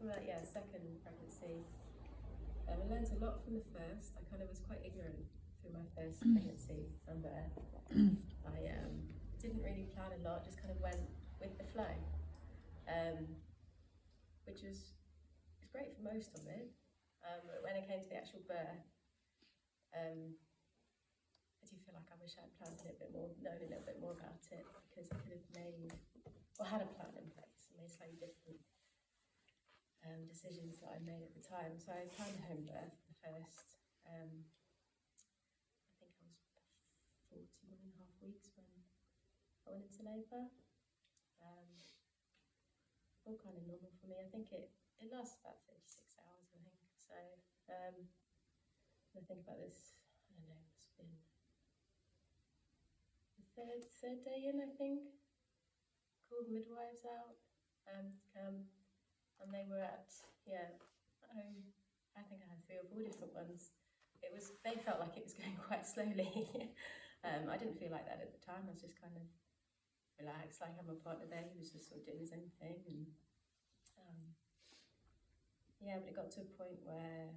Well, yeah, second pregnancy. I learned a lot from the first. I kind of was quite ignorant through my first pregnancy and birth. I didn't really plan a lot, just kind of went with the flow, which was great for most of it. But when it came to the actual birth, I do feel like I wish I had planned a little bit more, known a little bit more about it, because I could have made, or had a plan in place and made slightly different decisions that I made at the time. So I planned home birth the first. I think I was 41 and a half weeks when I went into labour. All kind of normal for me. I think it lasts about 36 hours, I think. So when I think about this, I don't know, it's been the third day in, I think. Called midwives out to come, and they were at home. I think I had 3 or 4 different ones. They felt like it was going quite slowly. I didn't feel like that at the time. I was just kind of relaxed, like I'm a partner there. He was just sort of doing his own thing, and but it got to a point where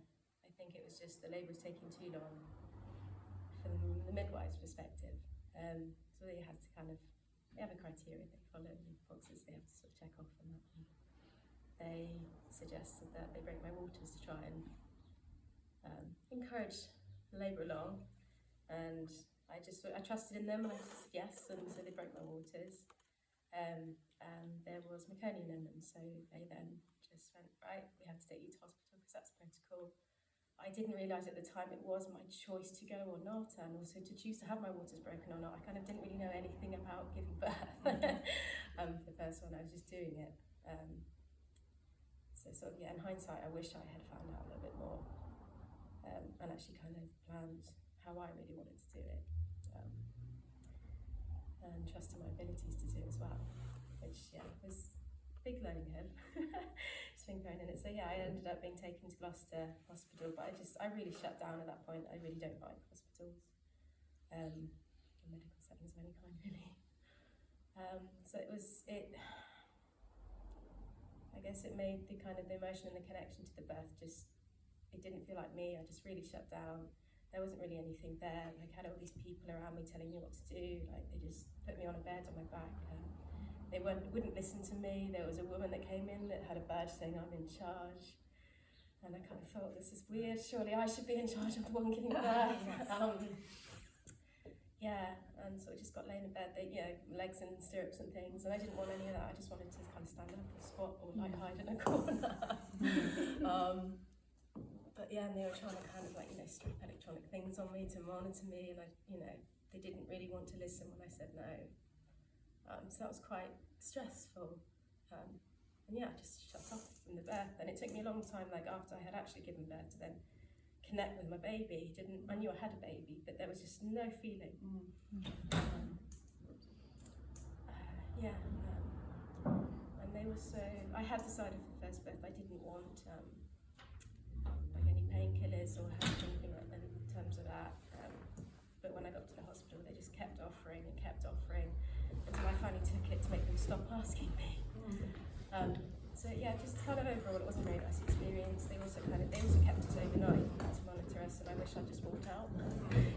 I think it was just the labour was taking too long from the midwife's perspective. So they had to they have a criteria they follow, and boxes they have to sort of check off on that one. They suggested that they break my waters to try and encourage the labour along, and I trusted in them, and I said yes, and so they broke my waters, and there was meconium in them, so they then just went, right, we have to take you to hospital because that's protocol. I didn't realise at the time it was my choice to go or not, and also to choose to have my waters broken or not. I kind of didn't really know anything about giving birth. For the first one, I was just doing it. So sort of, in hindsight, I wish I had found out a little bit more, and actually kind of planned how I really wanted to do it, and trusted my abilities to do it as well, which was a big learning curve. Just been thrown in it. So I ended up being taken to Gloucester Hospital, but I really shut down at that point. I really don't like hospitals, or medical settings of any kind, really. So I guess it made the emotion and the connection to the birth it didn't feel like me. I just really shut down. There wasn't really anything there. Like, I had all these people around me telling me what to do. Like, they just put me on a bed on my back. They wouldn't listen to me. There was a woman that came in that had a badge saying I'm in charge. And I kind of thought, this is weird. Surely I should be in charge of the one giving birth. And so I just got laying in bed, legs in stirrups and things, and I didn't want any of that. I just wanted to kind of stand up or squat or hide in a corner. And they were trying to strip electronic things on me to monitor me, and they didn't really want to listen when I said no. So that was quite stressful. I just shut off from the birth, and it took me a long time, after I had actually given birth, to then connect with my baby. I knew I had a baby, but there was just no feeling. And they were I had decided for the first birth I didn't want any painkillers or anything in terms of that. But when I got to the hospital, they just kept offering until I finally took it to make them stop asking me. Just overall, it wasn't a very nice experience. They also kept us overnight to monitor us, and I wish I'd just walked out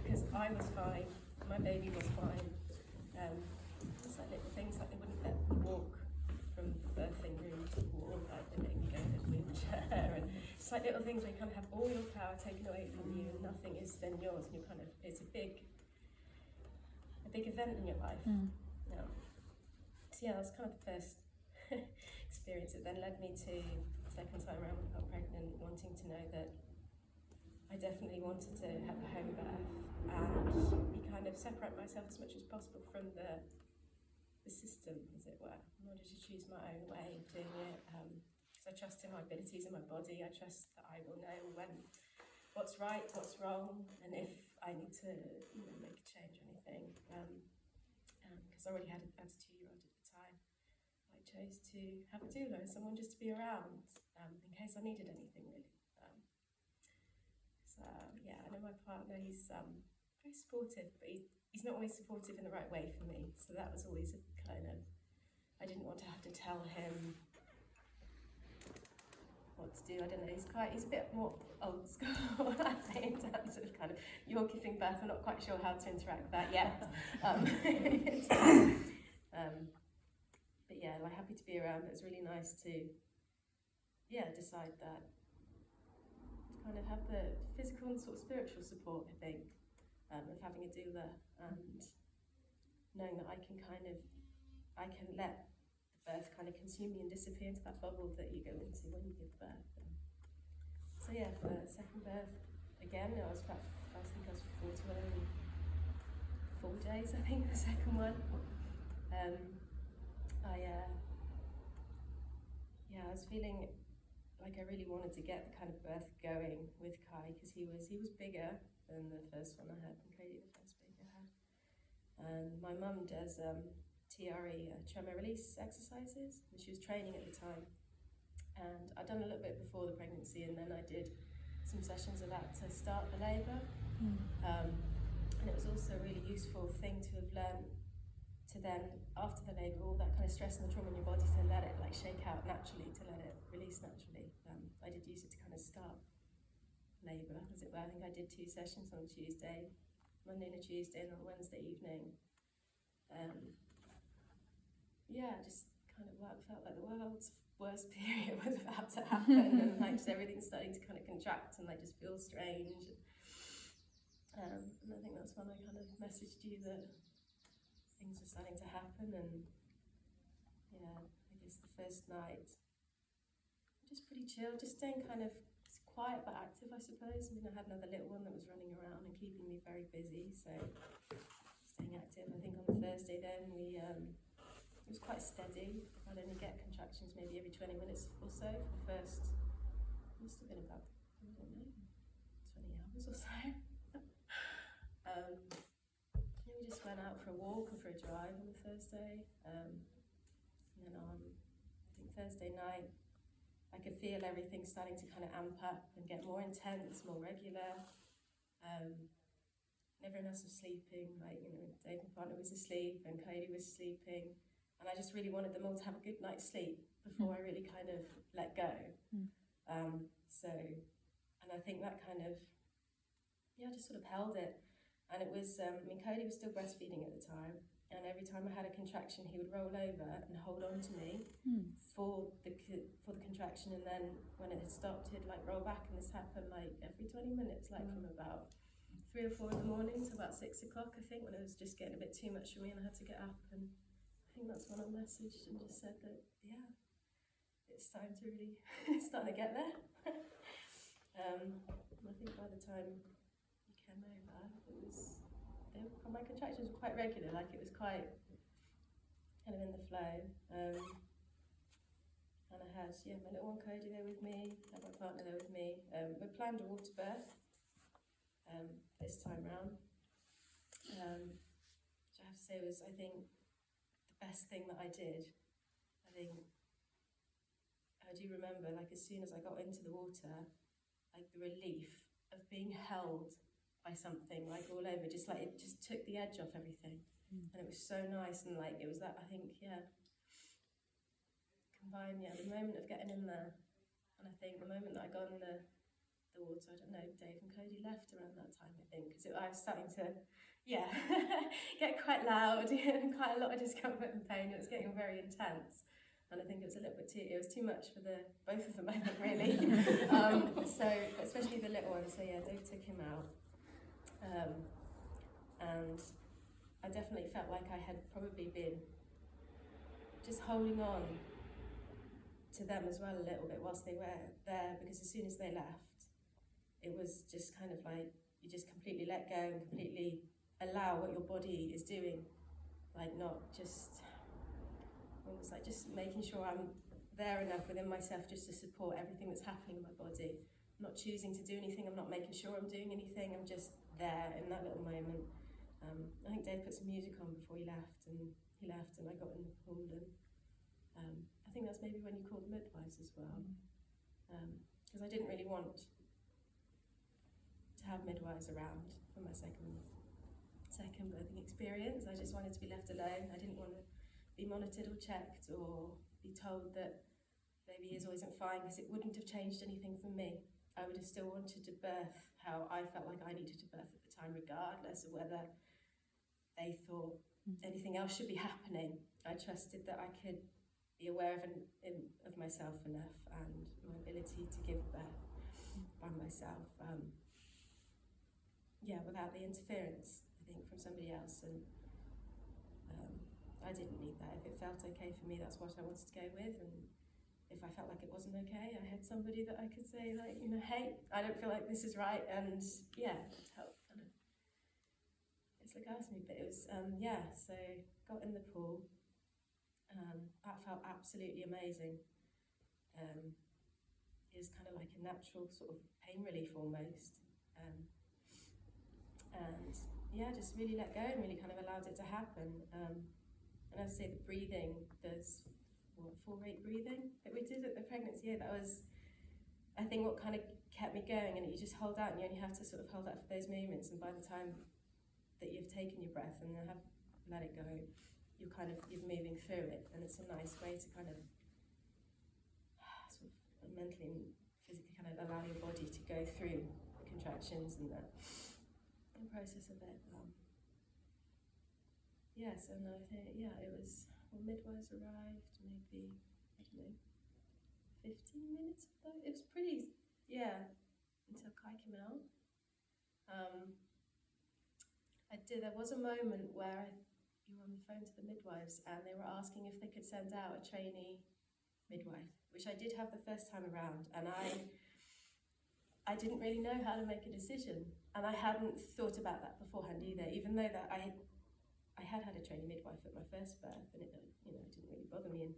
because I was fine, my baby was fine. It's like little things like they wouldn't let me walk from the birthing room to the wall, they made me go in a wheelchair, and it's like little things where you have all your power taken away from you, and nothing is then yours, and it's a big event in your life. That's kind of the first experience. It then led me to the second time around when I got pregnant, wanting to know that I definitely wanted to have a home birth and separate myself as much as possible from the system, as it were, in order to choose my own way of doing it. Because I trust in my abilities in my body. I trust that I will know what's right, what's wrong, and if I need to make a change or anything. Because I already had a 2-year-old at the time. I chose to have a doula, someone just to be around in case I needed anything, really. I know my partner, he's very supportive, but he's not always supportive in the right way for me. So that was always I didn't want to have to tell him to do. I don't know, he's a bit more old school, I'd say, in terms of kind of you're giving birth. I'm not quite sure how to interact with that yet. But yeah, like happy to be around. It's really nice to, decide that, to kind of have the physical and sort of spiritual support, I think, of having a doula, and knowing that I can let the birth kind of consume you and disappear into that bubble that you go into when you give birth. And so yeah, for second birth, again, I was 41 and 4 days, I think, the second one. I was feeling like I really wanted to get the kind of birth going with Kai, because he was bigger than the first one I had, and Katie, the first baby I had. And my mum does TRE, trauma release exercises, and she was training at the time. And I'd done a little bit before the pregnancy, and then I did some sessions of that to start the labour. And it was also a really useful thing to have learned to then, after the labour, all that kind of stress and the trauma in your body, to let it like shake out naturally, to let it release naturally. I did use it to kind of start labour, as it were. I think I did 2 sessions on a Tuesday, Monday and a Tuesday, and on a Wednesday evening. Just kind of felt like the world's worst period was about to happen, and like just everything's starting to kind of contract and like just feel strange. And I think that's when I kind of messaged you that things were starting to happen. And I guess the first night, just pretty chill, just staying kind of quiet but active, I suppose. I mean, I had another little one that was running around and keeping me very busy, so staying active. I think on the Thursday then it was quite steady. I'd only get contractions maybe every 20 minutes or so for the first, must have been about, 20 hours or so. We just went out for a walk and for a drive on the Thursday, and then on, I think Thursday night, I could feel everything starting to kind of amp up and get more intense, more regular. Everyone else was sleeping, Dave, my partner, was asleep, and Cody was sleeping, and I just really wanted them all to have a good night's sleep before I really kind of let go. And I think that kind of, just sort of held it. And it was, Cody was still breastfeeding at the time, and every time I had a contraction, he would roll over and hold on to me for the contraction, and then when it had stopped, he'd like roll back, and this happened like every 20 minutes, from about 3 or 4 in the morning to about 6 o'clock, I think, when it was just getting a bit too much for me and I had to get up. And I think that's when I messaged and just said that, it's time to really start to get there. And I think by the time you came over, my contractions were quite regular, like it was quite kind of in the flow. And I had, my little one Cody there with me, I had my partner there with me. We planned a water birth this time round, which I have to say was, I think, the best thing that I did. I think, I do remember, like, as soon as I got into the water, like the relief of being held by something, like all over, just like it just took the edge off everything. And it was so nice, and like it was that, I think, combine the moment of getting in there, and I think the moment that I got in the water, I don't know, Dave and Cody left around that time, I think, because I was starting to get quite loud and quite a lot of discomfort and pain. It was getting very intense, and I think it was it was too much for both of them, I think, really. So especially the little one, so Dave took him out. And I definitely felt like I had probably been just holding on to them as well a little bit whilst they were there, because as soon as they left, it was just kind of like you just completely let go and completely allow what your body is doing, like not just, almost like just making sure I'm there enough within myself just to support everything that's happening in my body. I'm not choosing to do anything, I'm not making sure I'm doing anything, I'm just there in that little moment. I think Dave put some music on before he left, and I got in the pool, and I think that's maybe when you called the midwives as well, because I didn't really want to have midwives around for my second birthing experience. I just wanted to be left alone. I didn't want to be monitored or checked or be told that baby years wasn't fine, because it wouldn't have changed anything for me. I would have still wanted to birth how I felt like I needed to birth at the time, regardless of whether they thought anything else should be happening. I trusted that I could be aware of myself enough and my ability to give birth by myself, without the interference, I think, from somebody else. And I didn't need that. If it felt okay for me, that's what I wanted to go with. And if I felt like it wasn't okay, I had somebody that I could say, like, hey, I don't feel like this is right, and help kind of look after me. But it was, so got in the pool. That felt absolutely amazing. It was kind of like a natural sort of pain relief almost. Just really let go and really kind of allowed it to happen. And I'd say the breathing, there's 4-8 breathing that we did at the pregnancy. That was, I think, what kind of kept me going. And you just hold out, and you only have to sort of hold out for those moments. And by the time that you've taken your breath and have let it go, you're moving through it. And it's a nice way to kind of sort of mentally and physically kind of allow your body to go through the contractions and the process of it. So no, I think, it was, midwives arrived maybe, I don't know, 15 minutes ago. It was pretty, until Kai came out. There was a moment where you were on the phone to the midwives and they were asking if they could send out a trainee midwife, which I did have the first time around, and I didn't really know how to make a decision, and I hadn't thought about that beforehand either, even though that I had had a trainee midwife at my first birth, and it didn't really bother me.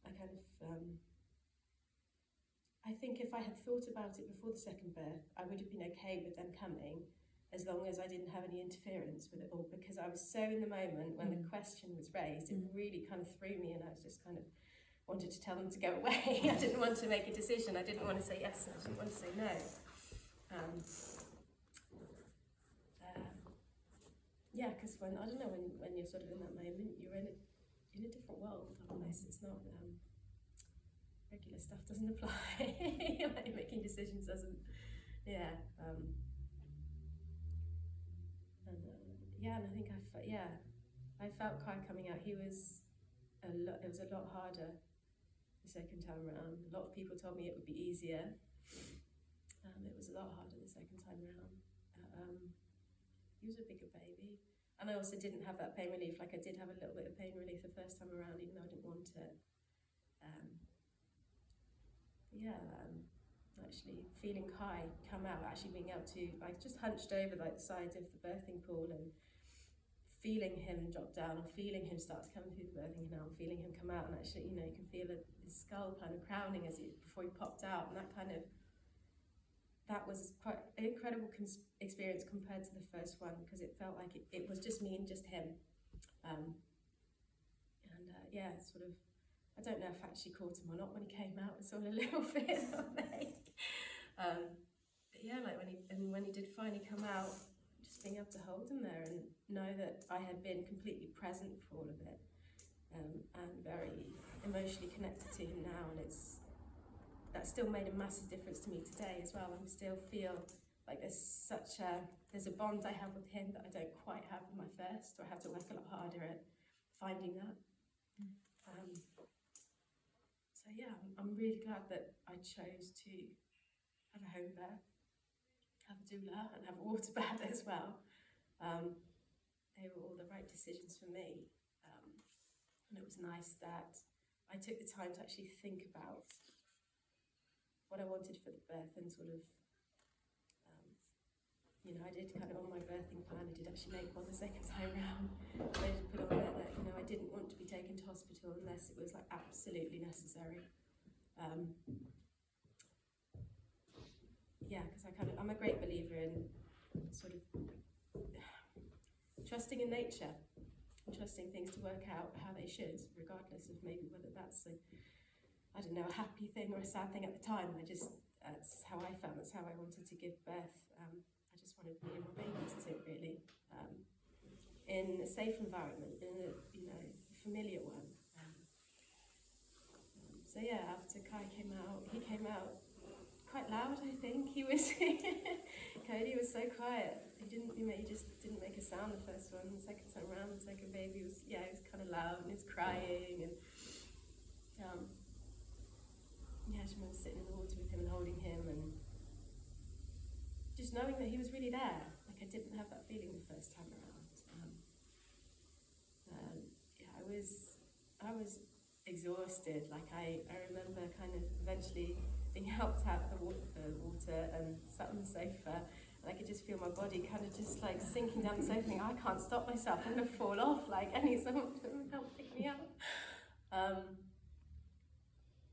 And I kind of, I think if I had thought about it before the second birth, I would have been okay with them coming, as long as I didn't have any interference with it all, because I was so in the moment when the question was raised, it really kind of threw me, and I was just kind of wanted to tell them to go away. I didn't want to make a decision. I didn't want to say yes, and I didn't want to say no. Because when you're sort of in that moment, you're in a different world almost. It's not, regular stuff doesn't apply. Making decisions doesn't, and I think I felt Kai coming out. It was a lot harder the second time around. A lot of people told me it would be easier. It was a lot harder the second time around. He was a bigger baby. And I also didn't have that pain relief. Like, I did have a little bit of pain relief the first time around, even though I didn't want it. Actually feeling Kai come out, actually being able to, I just hunched over like the side of the birthing pool and feeling him drop down, or feeling him start to come through the birthing canal, feeling him come out, and actually, you can feel his skull kind of crowning before he popped out, and that was quite an incredible experience compared to the first one, because it felt like it was just me and just him. Sort of, I don't know if I actually caught him or not when he came out. It's all a little bit like, when he did finally come out, just being able to hold him there and know that I had been completely present for all of it, and very emotionally connected to him now, and that still made a massive difference to me today as well. I still feel like there's a bond I have with him that I don't quite have with my first, or I have to work a lot harder at finding that. I'm really glad that I chose to have a home birth, have a doula, and have a water bath as well. They were all the right decisions for me, and it was nice that I took the time to actually think about what I wanted for the birth, and sort of, I did kind of, on my birthing plan, I did actually make one the second time round. I did put on there that, I didn't want to be taken to hospital unless it was like absolutely necessary. Because I'm a great believer in sort of trusting in nature, and trusting things to work out how they should, regardless of maybe whether that's a happy thing or a sad thing at the time. That's how I felt, that's how I wanted to give birth. I just wanted me and my baby to do it, really, in a safe environment, in a familiar one. So yeah, after Kai came out, he came out quite loud, I think. He was, Cody was so quiet. He just didn't make a sound the first one. The second time around, the second baby was, he was kind of loud and he was crying. And I just remember sitting in the water with him and holding him and just knowing that he was really there. Like I didn't have that feeling the first time around. I was exhausted. Like I remember kind of eventually being helped out the water and sat on the sofa, and I could just feel my body kind of just like sinking down the sofa, thinking, I can't stop myself, I'm going to fall off, like I need someone to help pick me up.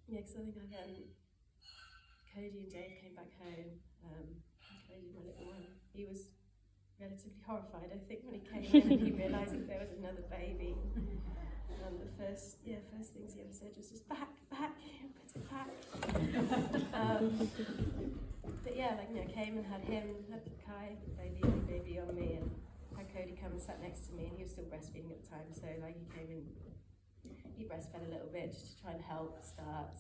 Because I think Cody and Dave came back home. Cody, my little one, he was relatively horrified, I think, when he came in and he realised that there was another baby. The first things he ever said was just back, put it back. But yeah, came and had Kai, baby on me, and had Cody come and sat next to me, and he was still breastfeeding at the time, so he came in, he breastfed a little bit just to try and help start.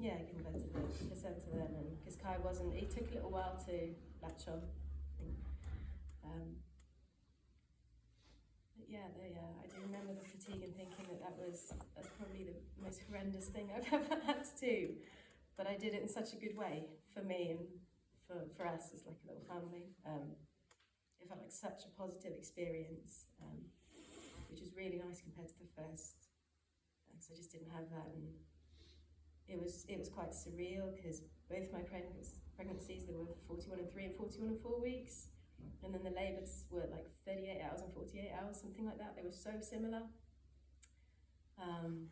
Giving birth to the placenta then, and because Kai it took a little while to latch on. I do remember the fatigue and thinking that's probably the most horrendous thing I've ever had to do. But I did it in such a good way for me and for us as like a little family. It felt like such a positive experience, which was really nice compared to the first. Because I just didn't have that, and it was quite surreal because both my pregnancies, they were 41 and 3 and 41 and 4 weeks. And then the labours were like 38 hours and 48 hours, something like that. They were so similar. And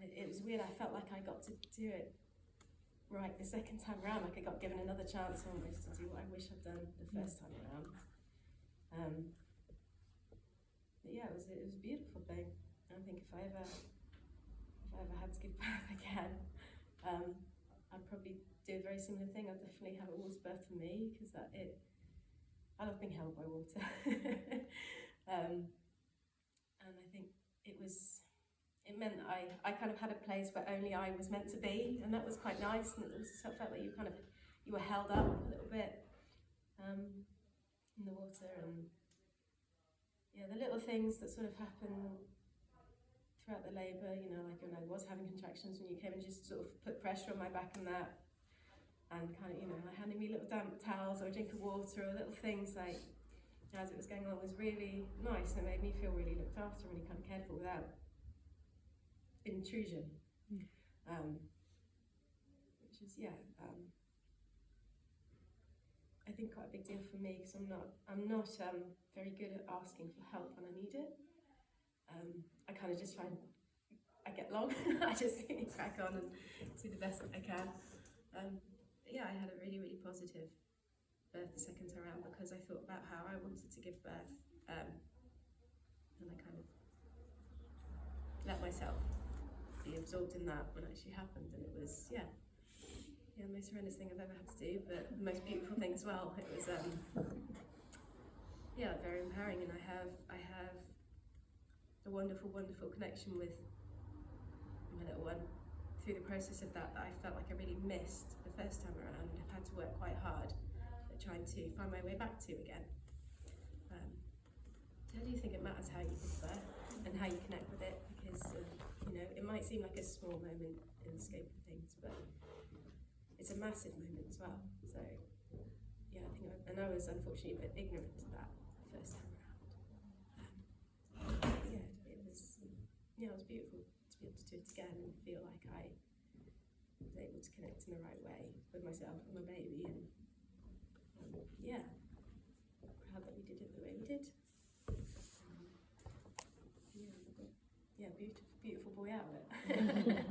it was weird. I felt like I got to do it right the second time around. Like I got given another chance almost to do what I wish I'd done the first time around. It was a beautiful thing. I think if I ever had to give birth again, I'd probably do a very similar thing. I'd definitely have a water birth for me, because I love being held by water. And I think it meant I kind of had a place where only I was meant to be, and that was quite nice, and it also felt like you were held up a little bit in the water. And the little things that sort of happen throughout the labour, like when I was having contractions, when you came and just sort of put pressure on my back and that, and kind of, like handing me little damp towels or a drink of water or little things like as it was going on was really nice, and it made me feel really looked after, really kind of cared for without intrusion. Which is, I think quite a big deal for me, because I'm not very good at asking for help when I need it. I kind of just I get along. I just crack on and do the best that I can. I had a really, really positive birth the second time around, because I thought about how I wanted to give birth, and I kind of let myself be absorbed in that when it actually happened, and it was the most horrendous thing I've ever had to do, but the most beautiful thing as well. It was very empowering, and I have a wonderful, wonderful connection with my little one through the process of that I felt like I really missed the first time around, and I've had to work quite hard at trying to find my way back to again. So I do think it matters how you give birth and how you connect with it, because it might seem like a small moment in the scope of things, but it's a massive moment as well. So I think I was unfortunately a bit ignorant to that the first time around. It was beautiful to be able to do it again and feel like I was able to connect in the right way with myself and my baby, and proud that we did it the way we did. Beautiful boy out of it.